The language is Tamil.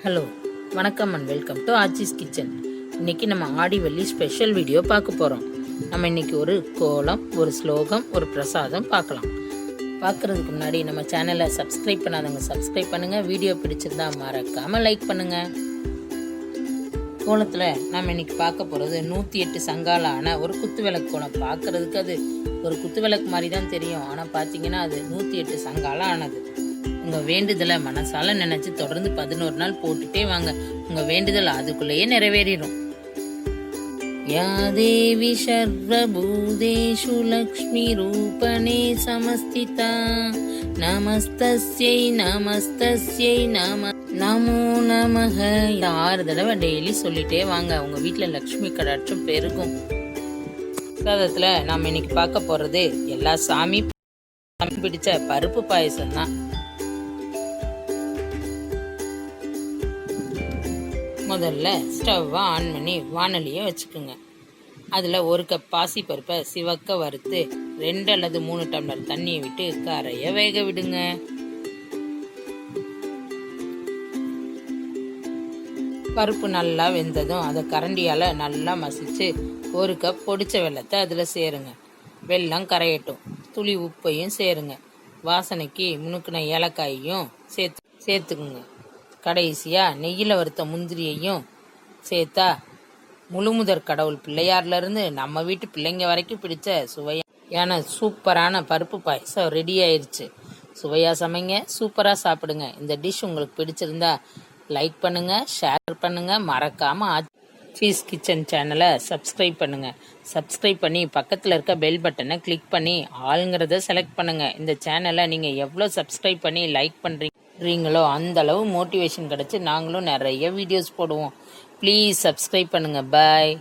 ஹலோ, வணக்கம் அண்ட் வெல்கம் டு ஆச்சிஸ் கிச்சன். இன்னைக்கு நம்ம ஆடி வெள்ளி ஸ்பெஷல் வீடியோ பார்க்க போகிறோம். நம்ம இன்னைக்கு ஒரு கோலம், ஒரு ஸ்லோகம், ஒரு பிரசாதம் பார்க்கலாம். பார்க்குறதுக்கு முன்னாடி நம்ம சேனலை சப்ஸ்கிரைப் பண்ணாதவங்க சப்ஸ்கிரைப் பண்ணுங்கள். வீடியோ பிடிச்சிருந்தா மறக்காமல் லைக் பண்ணுங்கள். கோலத்தில் நம்ம இன்னைக்கு பார்க்க போகிறது 108 சங்காலான ஒரு குத்து விளக்கு கோலம். பார்க்குறதுக்கு அது ஒரு குத்து விளக்கு மாதிரி தான் தெரியும், ஆனால் பார்த்தீங்கன்னா அது 108 சங்காலம் ஆனது. உங்கள் வேண்டுதலை மனசால நினச்சி தொடர்ந்து 11 நாள் போட்டுட்டே வாங்க. உங்கள் வேண்டுதல் அதுக்குள்ளேயே நிறைவேறிடும். யா தேவி சர்வபூதேஷு லக்ஷ்மி ரூபணே சமஸ்திதா நமஸ்தஸ்யை நமஸ்தஸ்யை நமோ நமஹ. 6 தடவை டெய்லி சொல்லிட்டே வாங்க. உங்கள் வீட்டில் லக்ஷ்மி கடாட்சம் பெருகும். பிரசாதத்தில் நாம் இன்னைக்கு பார்க்க போகிறது எல்லா சாமி பிடிச்ச பருப்பு பாயசம் தான். முதல்ல ஸ்டவ்வை ஆன் பண்ணி வானலியை வச்சுக்கோங்க. அதில் 1 கப் பாசி பருப்பை சிவக்க வறுத்து 2 அல்லது 3 டம்ளர் தண்ணியை விட்டு கரைய வேக விடுங்க. பருப்பு நல்லா வெந்ததும் அதை கரண்டியால் நல்லா மசிச்சு 1 கப் பொடிச்ச வெல்லத்தை அதில் சேருங்க. வெல்லம் கரையட்டும். துளி உப்பையும் சேருங்க. வாசனைக்கு முணுக்கின ஏலக்காயையும் சேர்த்துக்குங்க. கடைசியாக நெய்யில் வறுத்த முந்திரியையும் சேர்த்தா முழுமுதற் கடவுள் பிள்ளையார்லேருந்து நம்ம வீட்டு பிள்ளைங்க வரைக்கும் பிடிச்ச சுவையான சூப்பரான பருப்பு பாயசம் ரெடி ஆயிடுச்சு. சுவையாக சமைங்க, சூப்பராக சாப்பிடுங்க. இந்த டிஷ் உங்களுக்கு பிடிச்சிருந்தா லைக் பண்ணுங்கள், ஷேர் பண்ணுங்கள். மறக்காமல் ஆச்சிஸ் கிச்சன் சேனலை சப்ஸ்கிரைப் பண்ணுங்கள். சப்ஸ்கிரைப் பண்ணி பக்கத்தில் இருக்க பெல் பட்டனை கிளிக் பண்ணி ஆளுங்கிறத செலக்ட் பண்ணுங்கள். இந்த சேனலை நீங்கள் எவ்வளோ சப்ஸ்கிரைப் பண்ணி லைக் பண்ணுறீங்களோ அந்த அளவு மோட்டிவேஷன் கிடச்சி நாங்களும் நிறைய வீடியோஸ் போடுவோம். ப்ளீஸ் சப்ஸ்கிரைப் பண்ணுங்கள். பாய்.